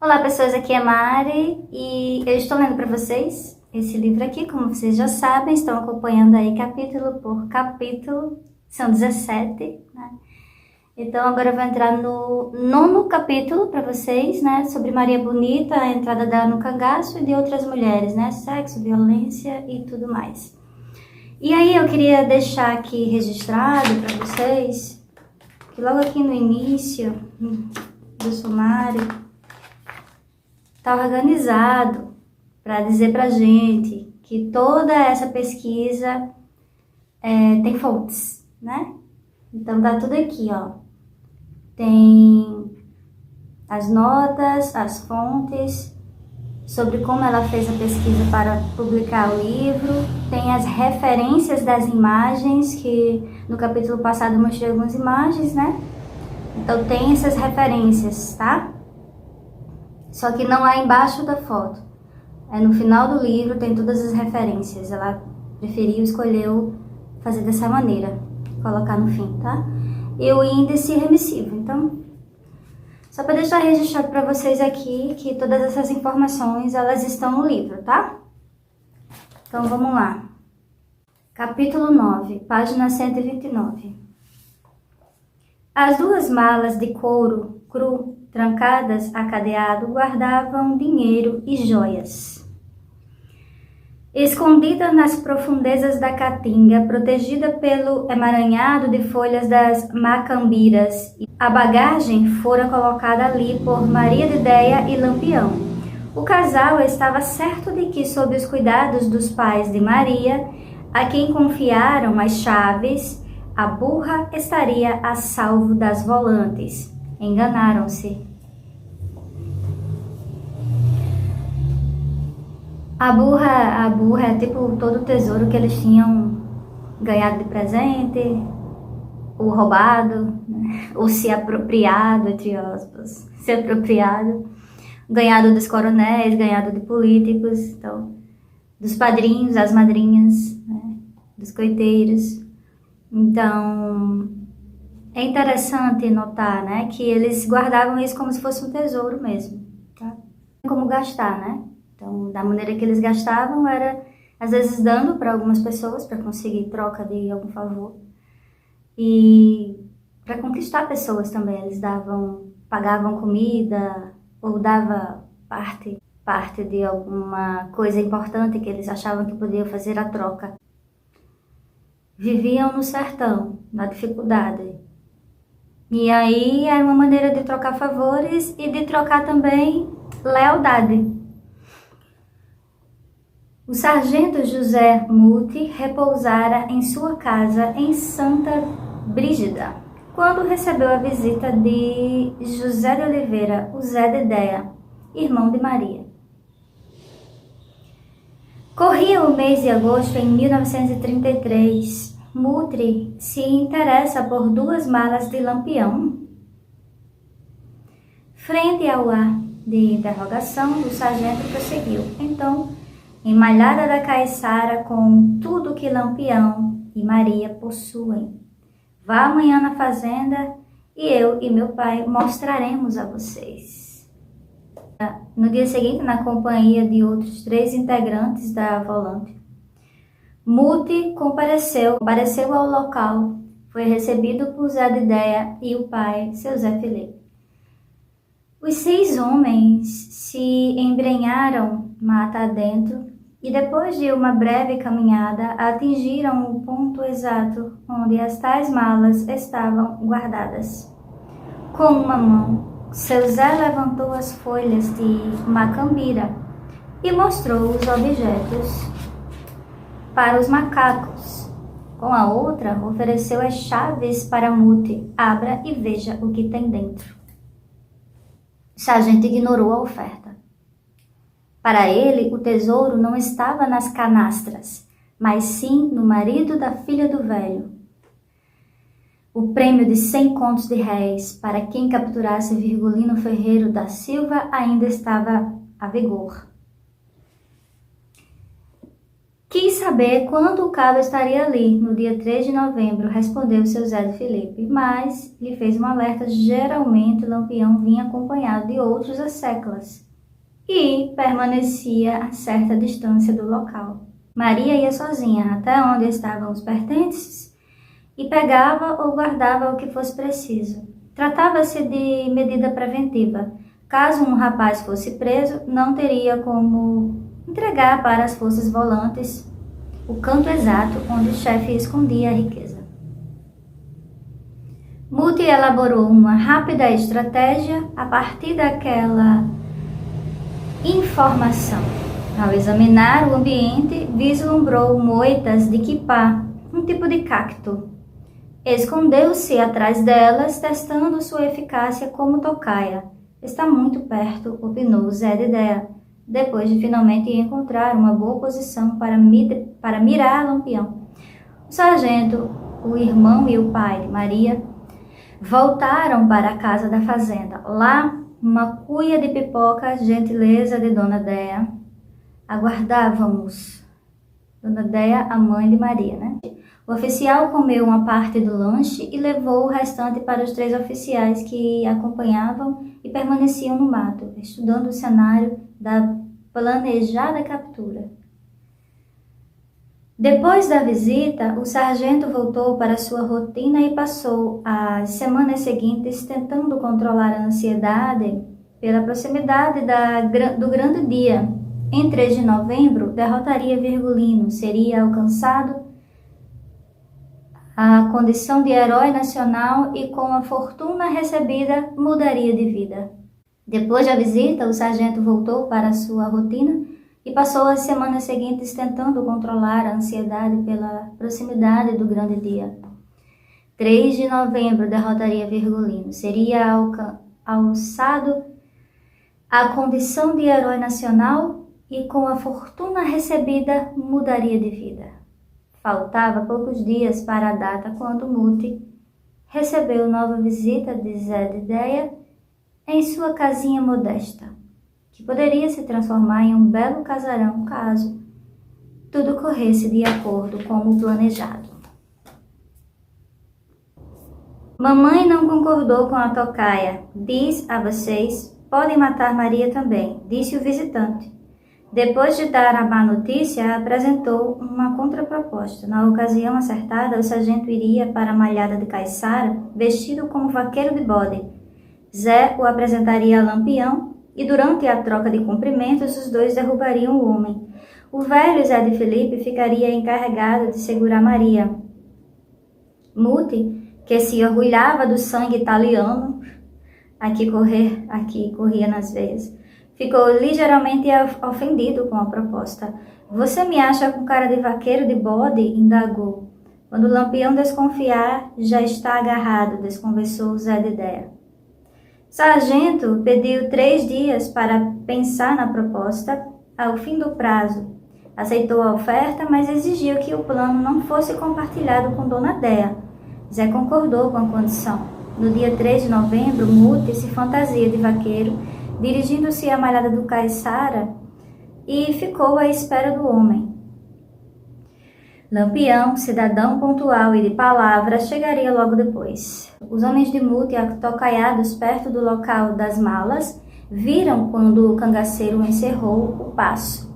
Olá pessoas, aqui é Mari e eu estou lendo para vocês esse livro aqui, como vocês já sabem, estão acompanhando aí capítulo por capítulo, são 17, né? Então agora eu vou entrar no 9º capítulo para vocês, né, sobre Maria Bonita, a entrada dela no cangaço e de outras mulheres, né, sexo, violência e tudo mais. E aí eu queria deixar aqui registrado para vocês, que logo aqui no início do sumário, está organizado para dizer para a gente que toda essa pesquisa tem fontes, né? Então tá tudo aqui, ó. Tem as notas, as fontes, sobre como ela fez a pesquisa para publicar o livro. Tem as referências das imagens, que no capítulo passado eu mostrei algumas imagens, né? Então tem essas referências, tá? Só que não é embaixo da foto. No final do livro tem todas as referências. Ela escolheu fazer dessa maneira, colocar no fim, tá? E o índice remissivo. Então, só para deixar registrado para vocês aqui que todas essas informações, elas estão no livro, tá? Então, vamos lá. Capítulo 9, página 129. As duas malas de couro cru, trancadas a cadeado, guardavam dinheiro e joias. Escondida nas profundezas da caatinga, protegida pelo emaranhado de folhas das macambiras, a bagagem fora colocada ali por Maria de Déia e Lampião. O casal estava certo de que, sob os cuidados dos pais de Maria, a quem confiaram as chaves, a burra estaria a salvo das volantes. Enganaram-se. A burra é tipo todo o tesouro que eles tinham ganhado de presente, ou roubado, né? Ou se apropriado, entre aspas, se apropriado, ganhado dos coronéis, ganhado de políticos, então, dos padrinhos, das madrinhas, né? Dos coiteiros. Então, é interessante notar, né, que eles guardavam isso como se fosse um tesouro mesmo, tá? Como gastar, né? Então, da maneira que eles gastavam era, às vezes, dando para algumas pessoas para conseguir troca de algum favor. E para conquistar pessoas também, eles pagavam comida ou dava parte de alguma coisa importante que eles achavam que podiam fazer a troca. Viviam no sertão, na dificuldade. E aí era uma maneira de trocar favores e de trocar também lealdade. O sargento José Muti repousara em sua casa em Santa Brígida, quando recebeu a visita de José de Oliveira, o Zé de Déia, irmão de Maria. Corria o mês de agosto em 1933. Muti se interessa por duas malas de Lampião. Frente ao ar de interrogação, o sargento prosseguiu. Então, emalhada da caiçara com tudo que Lampião e Maria possuem. Vá amanhã na fazenda e eu e meu pai mostraremos a vocês. No dia seguinte, na companhia de outros 3 integrantes da volante, Muti compareceu ao local, foi recebido por Zé de Déia e o pai, seu Zé Felipe. Os 6 homens se embrenharam mata adentro e depois de uma breve caminhada atingiram o ponto exato onde as tais malas estavam guardadas. Com uma mão, seu Zé levantou as folhas de macambira e mostrou os objetos para os macacos. Com a outra, ofereceu as chaves para Muti. Abra e veja o que tem dentro. O sargento ignorou a oferta. Para ele, o tesouro não estava nas canastras, mas sim no marido da filha do velho. O prêmio de 100 contos de réis para quem capturasse Virgulino Ferreiro da Silva ainda estava a vigor. Quis saber quando o cabo estaria ali, no dia 3 de novembro, respondeu seu Zé de Filipe, mas lhe fez um alerta. Geralmente Lampião vinha acompanhado de outros asseclas e permanecia a certa distância do local. Maria ia sozinha até onde estavam os pertences e pegava ou guardava o que fosse preciso. Tratava-se de medida preventiva. Caso um rapaz fosse preso, não teria como entregar para as forças volantes o canto exato onde o chefe escondia a riqueza. Muti elaborou uma rápida estratégia a partir daquela informação. Ao examinar o ambiente, vislumbrou moitas de quipá, um tipo de cacto. Escondeu-se atrás delas, testando sua eficácia como tocaia. Está muito perto, opinou Zé de Idéia, depois de finalmente encontrar uma boa posição para mirar Lampião. O sargento, o irmão e o pai de Maria voltaram para a casa da fazenda. Lá, uma cuia de pipoca, gentileza de Dona Déia. Aguardávamos. Dona Déia, a mãe de Maria, né? O oficial comeu uma parte do lanche e levou o restante para os 3 oficiais que acompanhavam e permaneciam no mato, estudando o cenário da planejada captura. Depois da visita, o sargento voltou para sua rotina e passou as semanas seguintes tentando controlar a ansiedade pela proximidade do grande dia. Em 3 de novembro, derrotaria Virgulino, seria alcançado a condição de herói nacional e, com a fortuna recebida, mudaria de vida. Depois da visita, o sargento voltou para sua rotina e passou as semanas seguintes tentando controlar a ansiedade pela proximidade do grande dia. 3 de novembro derrotaria Virgulino, seria alçado à condição de herói nacional e, com a fortuna recebida, mudaria de vida. Faltava poucos dias para a data quando Muti recebeu nova visita de Zé de Idéia em sua casinha modesta, que poderia se transformar em um belo casarão caso tudo corresse de acordo com o planejado. Mamãe não concordou com a tocaia. Diz a vocês, podem matar Maria também, disse o visitante. Depois de dar a má notícia, apresentou uma contraproposta. Na ocasião acertada, o sargento iria para a malhada de Caiçara, vestido como vaqueiro de bode. Zé o apresentaria a Lampião, e durante a troca de cumprimentos, os dois derrubariam o homem. O velho Zé de Filipe ficaria encarregado de segurar Maria. Muti, que se orgulhava do sangue italiano, aqui corria nas veias, ficou ligeiramente ofendido com a proposta. Você me acha com cara de vaqueiro de bode? Indagou. Quando o Lampião desconfiar, já está agarrado, desconversou Zé de Idéia. Sargento pediu 3 dias para pensar na proposta. Ao fim do prazo, aceitou a oferta, mas exigiu que o plano não fosse compartilhado com Dona Déia. Zé concordou com a condição. No dia 3 de novembro, Muti se fantasia de vaqueiro, dirigindo-se à malhada do Caiçara, e ficou à espera do homem. Lampião, cidadão pontual e de palavra, chegaria logo depois. Os homens de Muti, atocaiados perto do local das malas, viram quando o cangaceiro encerrou o passo,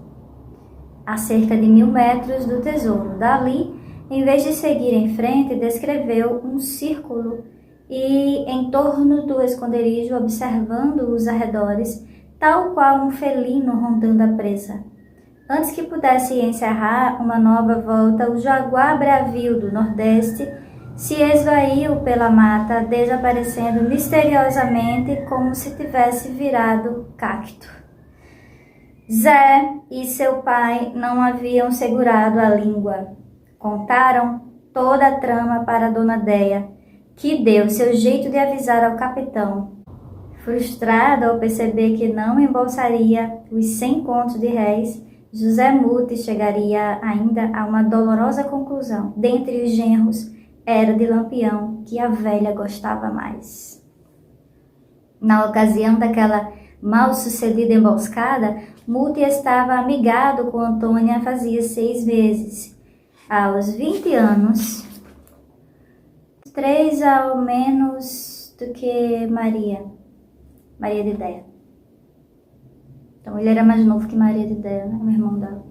a cerca de 1000 metros do tesouro. Dali, em vez de seguir em frente, descreveu um círculo e em torno do esconderijo, observando os arredores, tal qual um felino rondando a presa. Antes que pudesse encerrar uma nova volta, o jaguar bravio do Nordeste se esvaiu pela mata, desaparecendo misteriosamente como se tivesse virado cacto. Zé e seu pai não haviam segurado a língua. Contaram toda a trama para Dona Déia, que deu seu jeito de avisar ao capitão. Frustrado ao perceber que não embolsaria os 100 contos de réis, José Muti chegaria ainda a uma dolorosa conclusão. Dentre os genros, era de Lampião que a velha gostava mais. Na ocasião daquela mal sucedida emboscada, Muti estava amigado com Antônia fazia 6 meses. Aos 20 anos, 3 ao menos do que Maria de Ideia. Então ele era mais novo que Maria de Ideia, né? O irmão dela.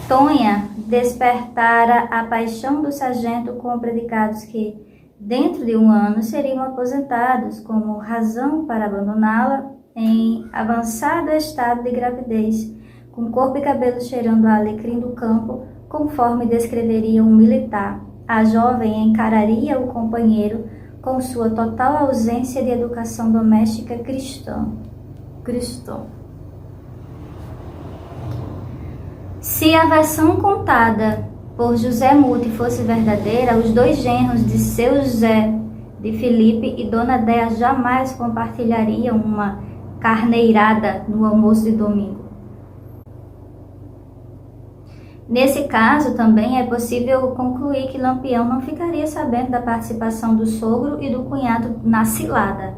Tonha despertara a paixão do sargento com predicados que, dentro de 1 ano, seriam aposentados como razão para abandoná-la em avançado estado de gravidez, com corpo e cabelo cheirando a alecrim do campo, conforme descreveria um militar. A jovem encararia o companheiro com sua total ausência de educação doméstica cristã. Se a versão contada por José Muti fosse verdadeira, os 2 genros de seu José, de Felipe e Dona Déa jamais compartilhariam uma carneirada no almoço de domingo. Nesse caso, também é possível concluir que Lampião não ficaria sabendo da participação do sogro e do cunhado na cilada.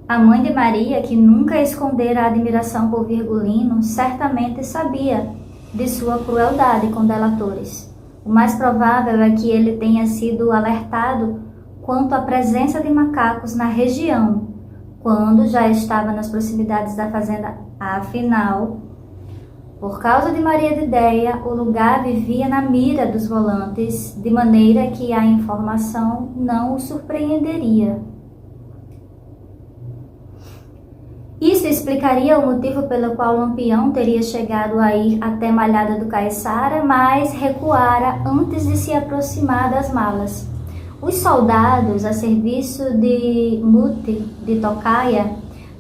A mãe de Maria, que nunca escondera a admiração por Virgulino, certamente sabia de sua crueldade com delatores. O mais provável é que ele tenha sido alertado quanto à presença de macacos na região, quando já estava nas proximidades da fazenda. Afinal, por causa de Maria de Ideia, o lugar vivia na mira dos volantes, de maneira que a informação não o surpreenderia. Isso explicaria o motivo pelo qual Lampião teria chegado a ir até Malhada do Caiçara, mas recuara antes de se aproximar das malas. Os soldados a serviço de Muti de Tocaia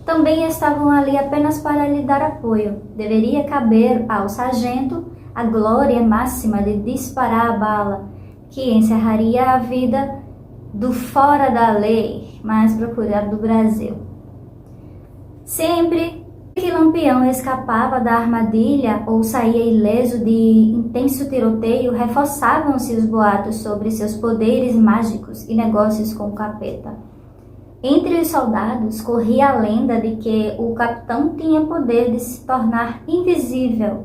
também estavam ali apenas para lhe dar apoio. Deveria caber ao sargento a glória máxima de disparar a bala, que encerraria a vida do fora da lei mais procurado do Brasil. Sempre que Lampião escapava da armadilha ou saía ileso de intenso tiroteio, reforçavam-se os boatos sobre seus poderes mágicos e negócios com o capeta. Entre os soldados corria a lenda de que o capitão tinha poder de se tornar invisível.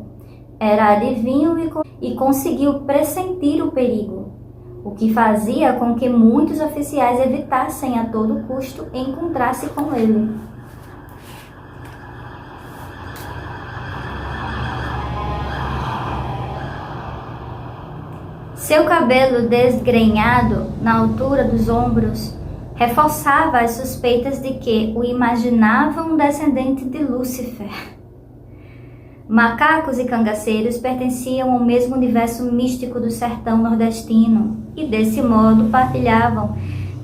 Era adivinho e conseguiu pressentir o perigo, o que fazia com que muitos oficiais evitassem a todo custo encontrar-se com ele. Seu cabelo desgrenhado na altura dos ombros reforçava as suspeitas de que o imaginava um descendente de Lúcifer. Macacos e cangaceiros pertenciam ao mesmo universo místico do sertão nordestino e, desse modo, partilhavam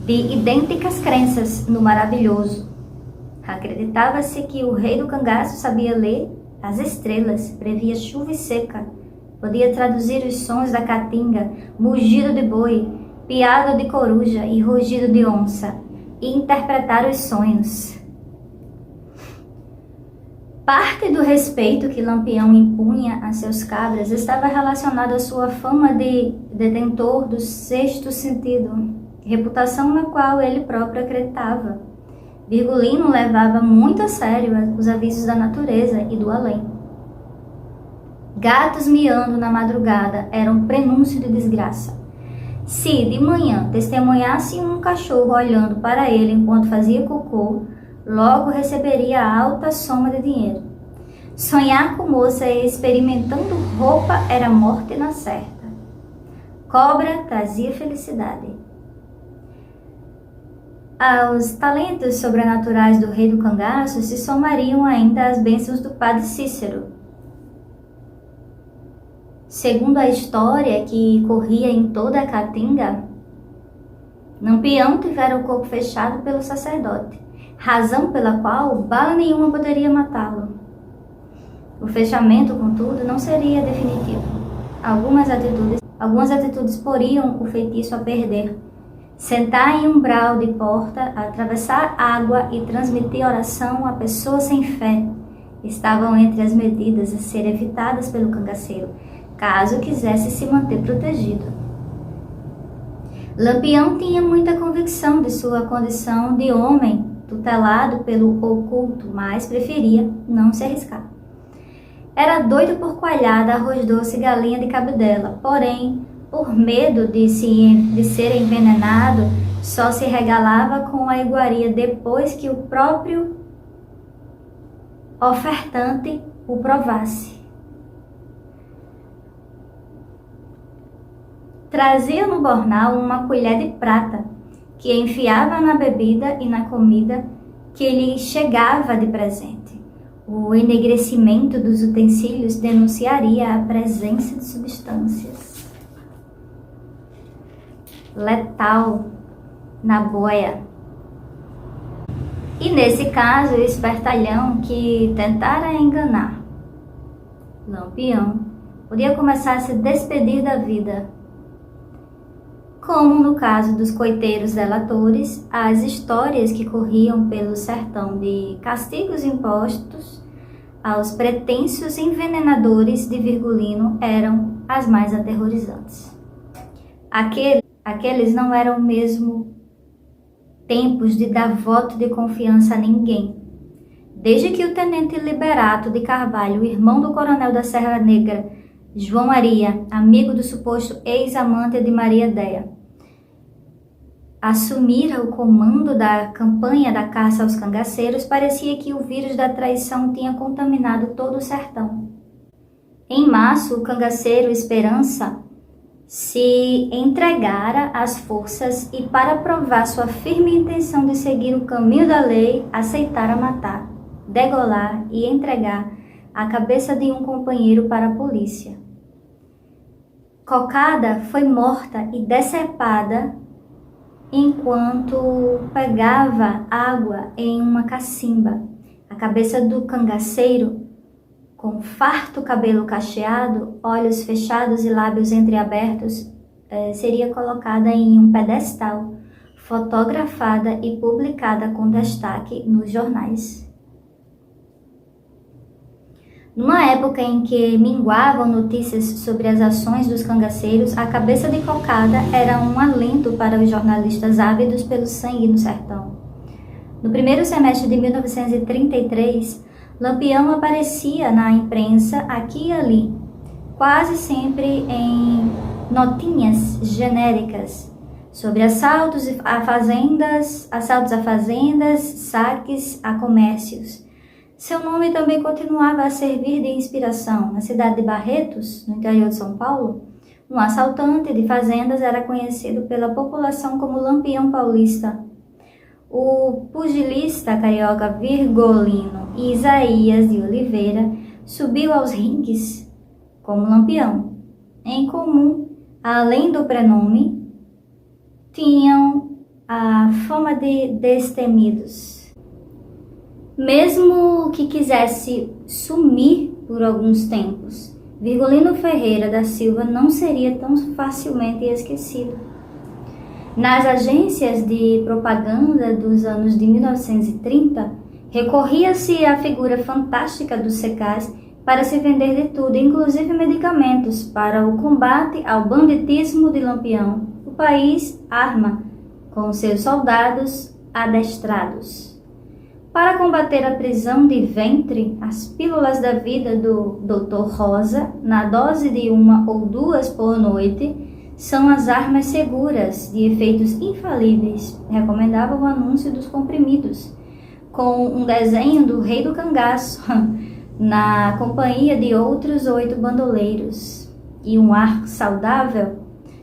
de idênticas crenças no maravilhoso. Acreditava-se que o rei do cangaço sabia ler as estrelas, previa chuva e seca, podia traduzir os sons da caatinga, mugido de boi, piado de coruja e rugido de onça, e interpretar os sonhos. Parte do respeito que Lampião impunha a seus cabras estava relacionado à sua fama de detentor do sexto sentido, reputação na qual ele próprio acreditava. Virgulino levava muito a sério os avisos da natureza e do além. Gatos miando na madrugada eram um prenúncio de desgraça. Se de manhã testemunhasse um cachorro olhando para ele enquanto fazia cocô, logo receberia alta soma de dinheiro. Sonhar com moça experimentando roupa era morte na certa. Cobra trazia felicidade. Aos talentos sobrenaturais do rei do cangaço se somariam ainda as bênçãos do padre Cícero. Segundo a história que corria em toda a Caatinga, Lampião tivera o corpo fechado pelo sacerdote, razão pela qual bala nenhuma poderia matá-lo. O fechamento, contudo, não seria definitivo. Algumas atitudes poriam o feitiço a perder. Sentar em umbral de porta, atravessar água e transmitir oração a pessoa sem fé estavam entre as medidas a ser evitadas pelo cangaceiro, caso quisesse se manter protegido. Lampião tinha muita convicção de sua condição de homem tutelado pelo oculto, mas preferia não se arriscar. Era doido por coalhada, arroz doce e galinha de cabidela, porém, por medo de ser envenenado, só se regalava com a iguaria depois que o próprio ofertante o provasse. Trazia no bornal uma colher de prata, que enfiava na bebida e na comida que lhe chegava de presente. O enegrecimento dos utensílios denunciaria a presença de substâncias letal na boia. E nesse caso, o espertalhão que tentara enganar Lampião podia começar a se despedir da vida. Como no caso dos coiteiros delatores, as histórias que corriam pelo sertão de castigos impostos aos pretensos envenenadores de Virgulino eram as mais aterrorizantes. Aqueles não eram mesmo tempos de dar voto de confiança a ninguém. Desde que o tenente Liberato de Carvalho, irmão do coronel da Serra Negra, João Maria, amigo do suposto ex-amante de Maria Déia, assumira o comando da campanha da caça aos cangaceiros, parecia que o vírus da traição tinha contaminado todo o sertão. Em março, o cangaceiro Esperança se entregara às forças e, para provar sua firme intenção de seguir o caminho da lei, aceitara matar, degolar e entregar a cabeça de um companheiro para a polícia. Cocada foi morta e decepada enquanto pegava água em uma cacimba. A cabeça do cangaceiro, com farto cabelo cacheado, olhos fechados e lábios entreabertos, seria colocada em um pedestal, fotografada e publicada com destaque nos jornais. Numa época em que minguavam notícias sobre as ações dos cangaceiros, a cabeça de Cocada era um alento para os jornalistas ávidos pelo sangue no sertão. No primeiro semestre de 1933, Lampião aparecia na imprensa aqui e ali, quase sempre em notinhas genéricas sobre assaltos a fazendas, saques a comércios. Seu nome também continuava a servir de inspiração. Na cidade de Barretos, no interior de São Paulo, um assaltante de fazendas era conhecido pela população como Lampião Paulista. O pugilista carioca Virgulino Isaías de Oliveira subiu aos ringues como Lampião. Em comum, além do prenome, tinham a fama de destemidos. Mesmo que quisesse sumir por alguns tempos, Virgulino Ferreira da Silva não seria tão facilmente esquecido. Nas agências de propaganda dos anos de 1930, recorria-se à figura fantástica dos secais para se vender de tudo, inclusive medicamentos, para o combate ao banditismo de Lampião. O país arma com seus soldados adestrados. Para combater a prisão de ventre, as pílulas da vida do Dr. Rosa, na dose de 1 ou 2 por noite, são as armas seguras de efeitos infalíveis, recomendava o anúncio dos comprimidos, com um desenho do Rei do Cangaço, na companhia de outros 8 bandoleiros, e um ar saudável,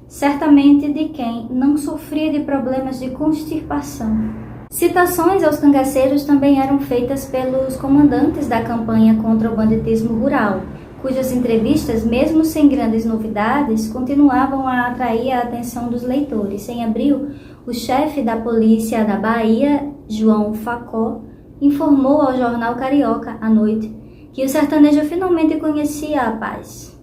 certamente de quem não sofria de problemas de constipação. Citações aos cangaceiros também eram feitas pelos comandantes da campanha contra o banditismo rural, cujas entrevistas, mesmo sem grandes novidades, continuavam a atrair a atenção dos leitores. Em abril, o chefe da polícia da Bahia, João Facó, informou ao jornal Carioca, à noite, que o sertanejo finalmente conhecia a paz.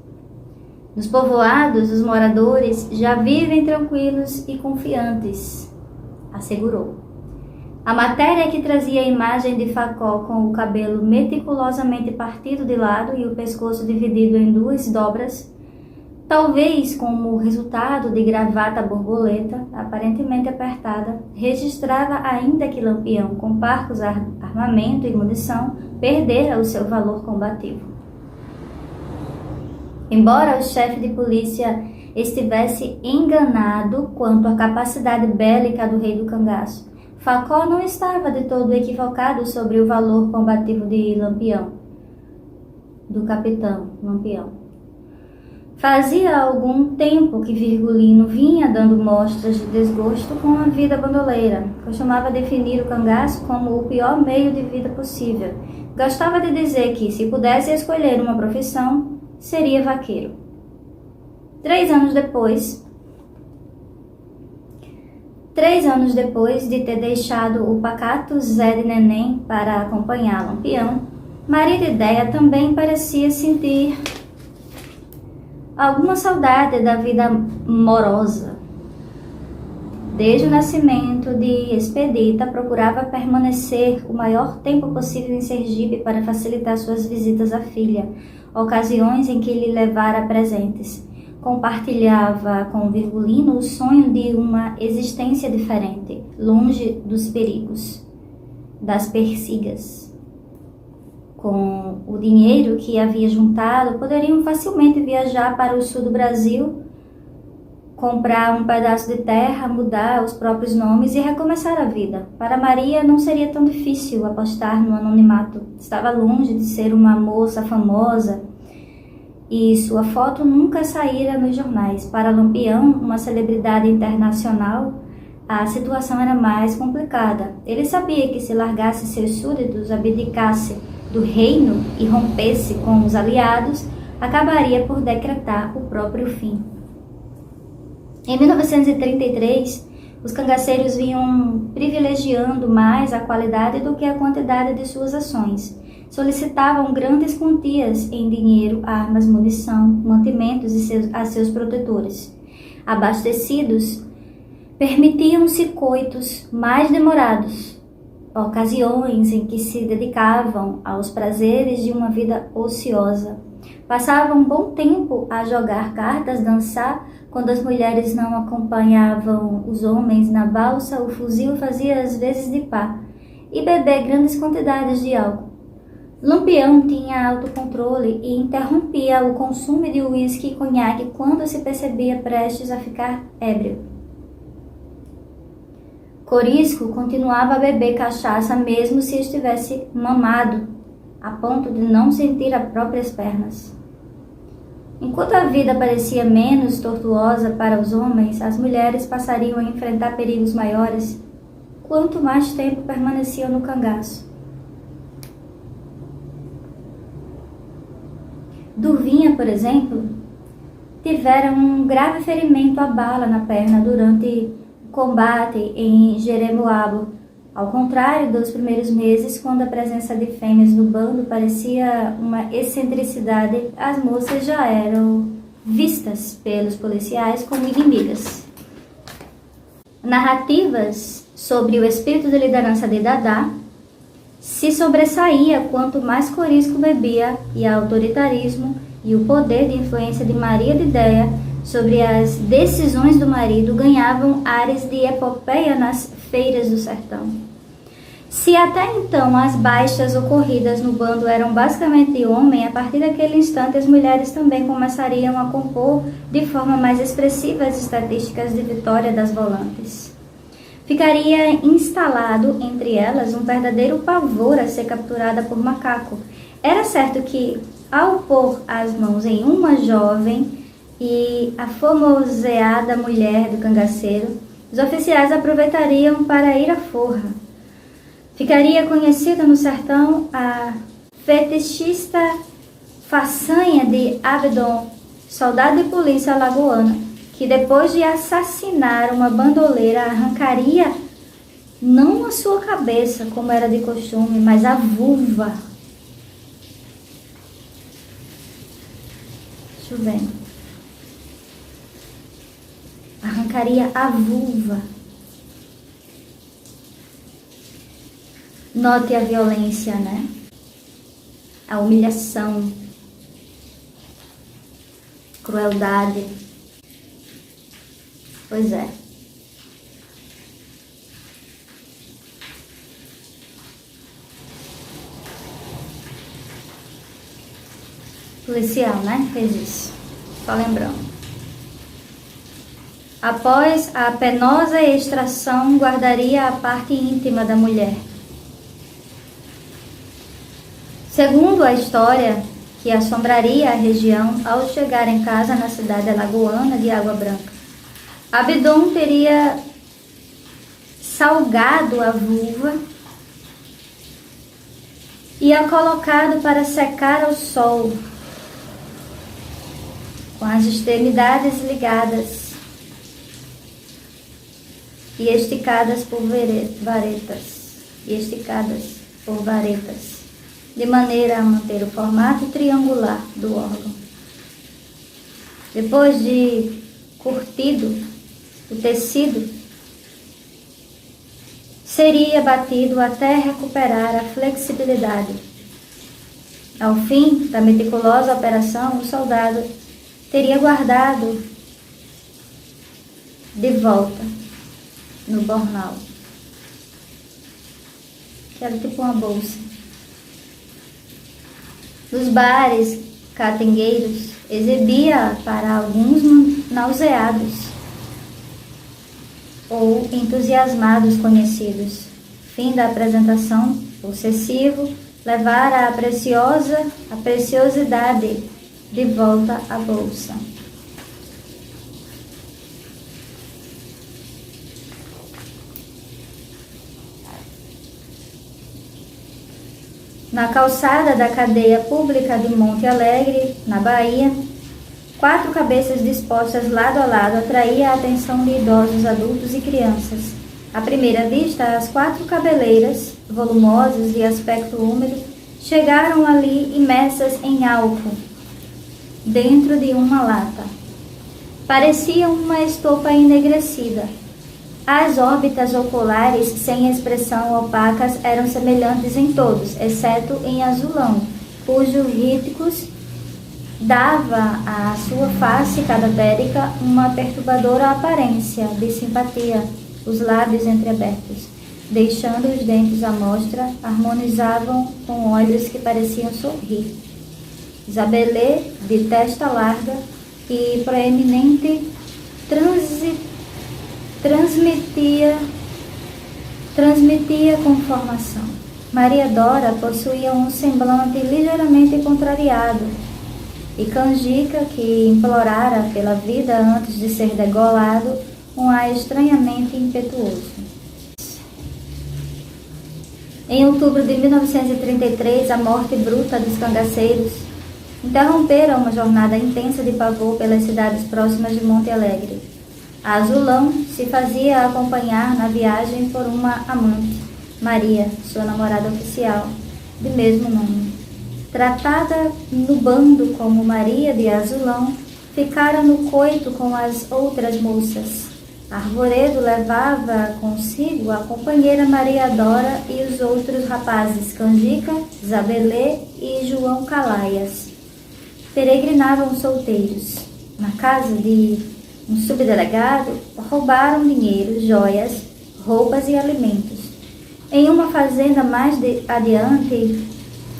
Nos povoados, os moradores já vivem tranquilos e confiantes, assegurou. A matéria, que trazia a imagem de Facó com o cabelo meticulosamente partido de lado e o pescoço dividido em 2 dobras, Talvez como resultado de gravata borboleta, aparentemente apertada, registrava ainda que Lampião, com parcos armamento e munição, perdera o seu valor combativo. Embora o chefe de polícia estivesse enganado quanto à capacidade bélica do rei do cangaço, Facó não estava de todo equivocado sobre o valor combativo de Lampião, do capitão Lampião. Fazia algum tempo que Virgulino vinha dando mostras de desgosto com a vida bandoleira. Costumava definir o cangaço como o pior meio de vida possível. Gostava de dizer que, se pudesse escolher uma profissão, seria vaqueiro. 3 anos depois de ter deixado o pacato Zé de Neném para acompanhar Lampião, Maria de Déia também parecia sentir alguma saudade da vida morosa. Desde o nascimento de Expedita, procurava permanecer o maior tempo possível em Sergipe para facilitar suas visitas à filha, ocasiões em que lhe levara presentes. Compartilhava com Virgulino o sonho de uma existência diferente, longe dos perigos, das persigas. Com o dinheiro que havia juntado, poderiam facilmente viajar para o sul do Brasil, comprar um pedaço de terra, mudar os próprios nomes e recomeçar a vida. Para Maria não seria tão difícil apostar no anonimato. Estava longe de ser uma moça famosa e sua foto nunca saíra nos jornais. Para Lampião, uma celebridade internacional, a situação era mais complicada. Ele sabia que se largasse seus súditos, abdicasse do reino e rompesse com os aliados, acabaria por decretar o próprio fim. Em 1933, os cangaceiros vinham privilegiando mais a qualidade do que a quantidade de suas ações. Solicitavam grandes quantias em dinheiro, armas, munição, mantimentos a seus protetores. Abastecidos, permitiam-se coitos mais demorados, ocasiões em que se dedicavam aos prazeres de uma vida ociosa. Passavam um bom tempo a jogar cartas, dançar, quando as mulheres não acompanhavam os homens na valsa, o fuzil fazia às vezes de pá, e beber grandes quantidades de álcool. Lampião tinha autocontrole e interrompia o consumo de uísque e conhaque quando se percebia prestes a ficar ébrio. Corisco continuava a beber cachaça mesmo se estivesse mamado, a ponto de não sentir as próprias pernas. Enquanto a vida parecia menos tortuosa para os homens, as mulheres passariam a enfrentar perigos maiores quanto mais tempo permaneciam no cangaço. Durvinha, por exemplo, tivera um grave ferimento à bala na perna durante o combate em Jeremoabo. Ao contrário dos primeiros meses, quando a presença de fêmeas no bando parecia uma excentricidade, as moças já eram vistas pelos policiais como inimigas. Narrativas sobre o espírito de liderança de Dadá se sobressaía quanto mais Corisco bebia, e o autoritarismo e o poder de influência de Maria de Déia sobre as decisões do marido ganhavam ares de epopeia nas feiras do sertão. Se até então as baixas ocorridas no bando eram basicamente de homem, a partir daquele instante as mulheres também começariam a compor de forma mais expressiva as estatísticas de vitória das volantes. Ficaria instalado entre elas um verdadeiro pavor a ser capturada por macaco. Era certo que, ao pôr as mãos em uma jovem e a formoseada mulher do cangaceiro, os oficiais aproveitariam para ir à forra. Ficaria conhecida no sertão a fetichista façanha de Abdon, soldado de polícia alagoana, que depois de assassinar uma bandoleira arrancaria não a sua cabeça, como era de costume, mas a vulva. Deixa eu ver. Arrancaria a vulva. Note a violência, né? A humilhação. crueldade. Pois é. Policial, né? Fez isso. Só lembrando. Após a penosa extração, guardaria a parte íntima da mulher. Segundo a história que assombraria a região ao chegar em casa na cidade alagoana de Água Branca, Abdon teria salgado a vulva e a colocado para secar ao sol, com as extremidades ligadas e esticadas por varetas, de maneira a manter o formato triangular do órgão. Depois de curtido, o tecido seria batido até recuperar a flexibilidade. Ao fim da meticulosa operação, o soldado teria guardado de volta no bornal, que era tipo uma bolsa. Nos bares catingueiros, exibia para alguns nauseados ou entusiasmados conhecidos. Fim da apresentação, possessivo, levar a preciosidade de volta à bolsa. Na calçada da cadeia pública de Monte Alegre, na Bahia, 4 cabeças dispostas lado a lado atraía a atenção de idosos, adultos e crianças. À primeira vista, as 4 cabeleiras, volumosas de aspecto úmido, chegaram ali imersas em álcool, dentro de uma lata. Pareciam uma estopa enegrecida. As órbitas oculares, sem expressão opacas, eram semelhantes em todos, exceto em Azulão, cujo rictus dava à sua face cadavérica uma perturbadora aparência de simpatia. Os lábios entreabertos, deixando os dentes à mostra, harmonizavam com olhos que pareciam sorrir. Isabelê, de testa larga e proeminente, transmitia conformação. Maria Dora possuía um semblante ligeiramente contrariado, e Canjica, que implorara pela vida antes de ser degolado, um ar estranhamente impetuoso. Em outubro de 1933, a morte bruta dos cangaceiros interrompera uma jornada intensa de pavor pelas cidades próximas de Monte Alegre. A Azulão se fazia acompanhar na viagem por uma amante, Maria, sua namorada oficial, de mesmo nome. Tratada no bando como Maria de Azulão, ficara no coito com as outras moças. Arvoredo levava consigo a companheira Maria Dora e os outros rapazes, Canjica, Isabelê e João Calaias. Peregrinavam solteiros. Na casa de um subdelegado, roubaram dinheiro, joias, roupas e alimentos. Em uma fazenda mais adiante,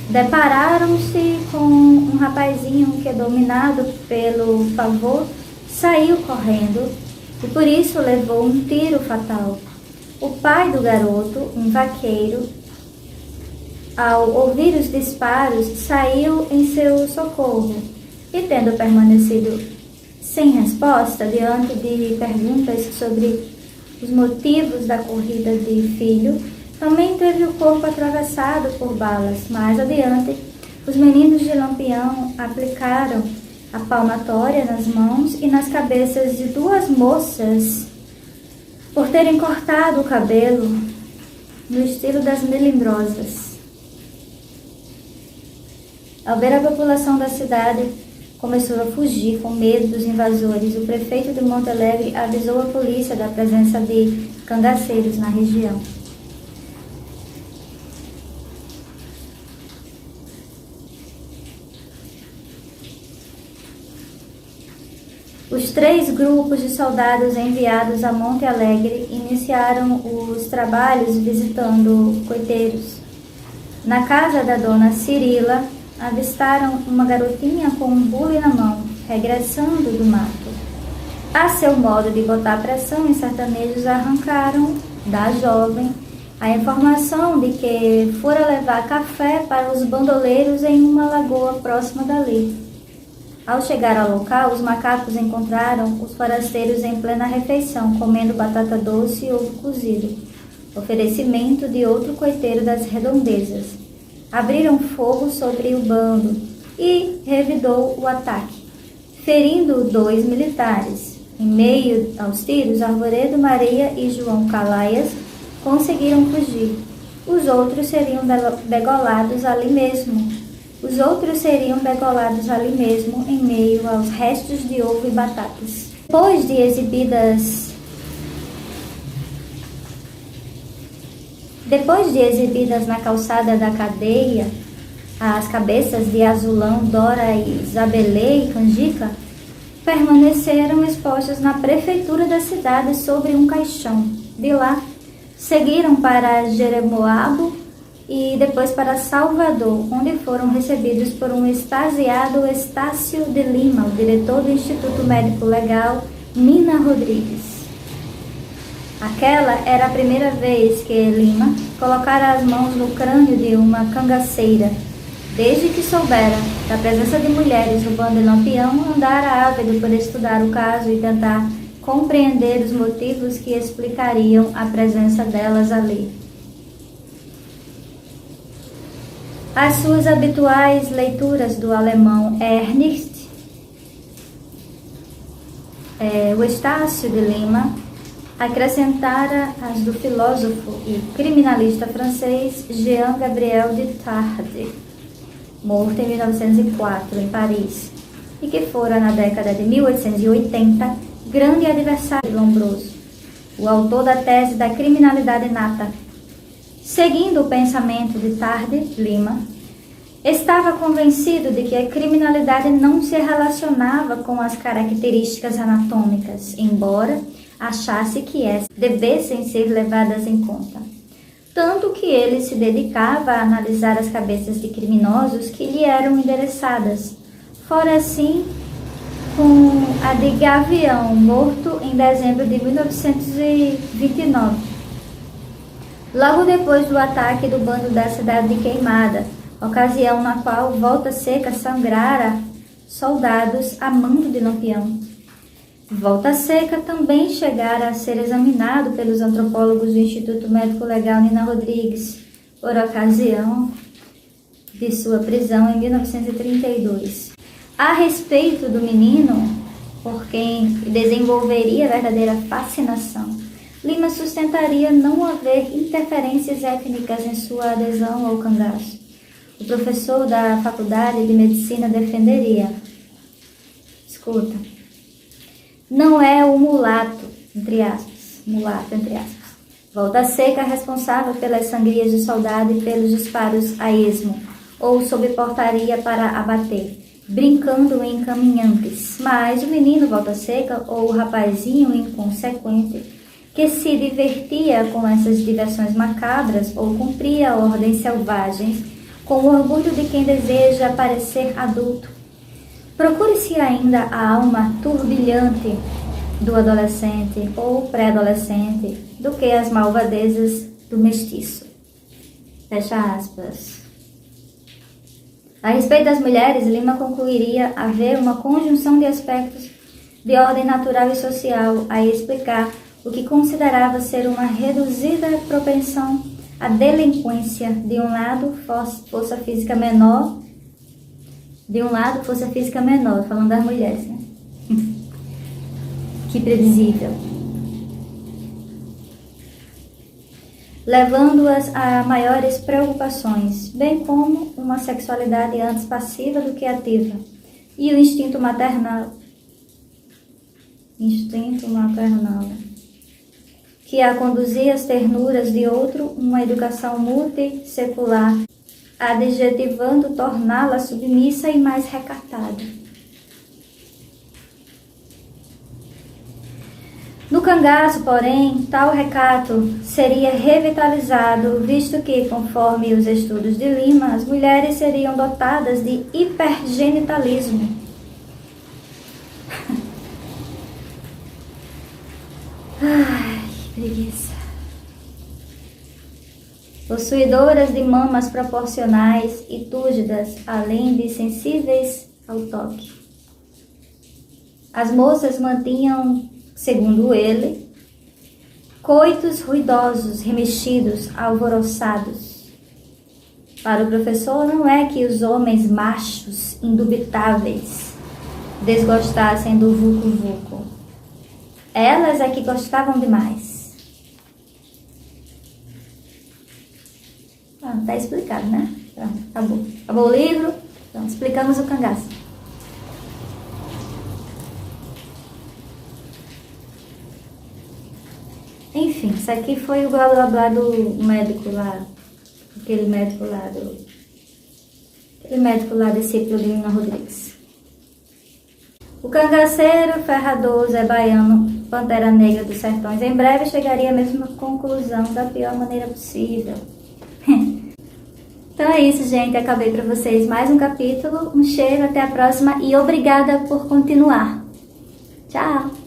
depararam-se com um rapazinho que, dominado pelo pavor, saiu correndo e por isso levou um tiro fatal. O pai do garoto, um vaqueiro, ao ouvir os disparos, saiu em seu socorro e, tendo permanecido sem resposta diante de perguntas sobre os motivos da corrida de filho, também teve o corpo atravessado por balas. Mais adiante, os meninos de Lampião aplicaram a palmatória nas mãos e nas cabeças de 2 moças por terem cortado o cabelo no estilo das melindrosas. Ao ver a população da cidade começou a fugir com medo dos invasores, o prefeito de Monte Alegre avisou a polícia da presença de cangaceiros na região. Os 3 grupos de soldados enviados a Monte Alegre iniciaram os trabalhos visitando coiteiros. Na casa da dona Cirila, avistaram uma garotinha com um bule na mão, regressando do mato. A seu modo de botar pressão, os sertanejos arrancaram da jovem a informação de que fora levar café para os bandoleiros em uma lagoa próxima dali. Ao chegar ao local, os macacos encontraram os forasteiros em plena refeição, comendo batata doce e ovo cozido, oferecimento de outro coiteiro das redondezas. Abriram fogo sobre o bando e revidou o ataque, ferindo 2 militares. Em meio aos tiros, Arvoredo, Maria e João Calaias conseguiram fugir. Os outros seriam degolados ali mesmo. Em meio aos restos de ovo e batatas. Depois de exibidas na calçada da cadeia, as cabeças de Azulão, Dora e Zabelê e Canjica permaneceram expostas na prefeitura da cidade sobre um caixão. De lá, seguiram para Jeremoabo e depois para Salvador, onde foram recebidos por um extasiado Estácio de Lima, o diretor do Instituto Médico Legal, Nina Rodrigues. Aquela era a primeira vez que Lima colocara as mãos no crânio de uma cangaceira. Desde que soubera da presença de mulheres no bando de Lampião, andara ávido por estudar o caso e tentar compreender os motivos que explicariam a presença delas ali. As suas habituais leituras do alemão Ernst, o Estácio de Lima, acrescentara as do filósofo e criminalista francês Jean-Gabriel de Tarde, morto em 1904 em Paris, e que fora na década de 1880 grande adversário de Lombroso, o autor da tese da criminalidade nata. Seguindo o pensamento de Tarde, Lima estava convencido de que a criminalidade não se relacionava com as características anatômicas, embora achasse que essas devessem ser levadas em conta. Tanto que ele se dedicava a analisar as cabeças de criminosos que lhe eram endereçadas. Fora assim com a de Gavião, morto em dezembro de 1929, logo depois do ataque do bando da cidade de Queimada, ocasião na qual Volta Seca sangrara soldados a mando de Lampião. Volta Seca também chegara a ser examinado pelos antropólogos do Instituto Médico Legal Nina Rodrigues, por ocasião de sua prisão em 1932. A respeito do menino, por quem desenvolveria verdadeira fascinação, Lima sustentaria não haver interferências étnicas em sua adesão ao cangaço. O professor da Faculdade de Medicina defenderia: escuta, não é o mulato, entre aspas, Volta Seca responsável pelas sangrias de soldado e pelos disparos a esmo, ou sob portaria para abater, brincando em caminhantes. Mas o menino Volta Seca, ou o rapazinho inconsequente, que se divertia com essas diversões macabras ou cumpria ordens selvagens, com o orgulho de quem deseja parecer adulto. Procure-se ainda a alma turbilhante do adolescente ou pré-adolescente do que as malvadezas do mestiço. Fecha aspas. A respeito das mulheres, Lima concluiria haver uma conjunção de aspectos de ordem natural e social a explicar o que considerava ser uma reduzida propensão à delinquência. De um lado, força física menor, falando das mulheres, né? Que previsível. Levando-as a maiores preocupações, bem como uma sexualidade antes passiva do que ativa, e o instinto maternal, que a conduzia às ternuras de outro, uma educação multissecular, adjetivando torná-la submissa e mais recatada. cangaço, porém, tal recato seria revitalizado, visto que, conforme os estudos de Lima, as mulheres seriam dotadas de hipergenitalismo. Ai, que preguiça. Possuidoras de mamas proporcionais e túrgidas, além de sensíveis ao toque. As moças mantinham, segundo ele, coitos ruidosos, remexidos, alvoroçados. Para o professor, não é que os homens machos, indubitáveis, desgostassem do vucu-vucu. Elas é que gostavam demais. Tá explicado, né? Pronto, acabou. Acabou o livro, então explicamos o cangaço. Enfim, isso aqui foi o blá blá blá do médico lá, aquele médico lá, discípulo de Lima Rodrigues. O cangaceiro, ferrador, Zé Baiano, Pantera Negra dos Sertões, em breve chegaria à mesma conclusão da pior maneira possível. Então é isso, gente. Acabei para vocês mais um capítulo. Um cheiro, até a próxima e obrigada por continuar. Tchau!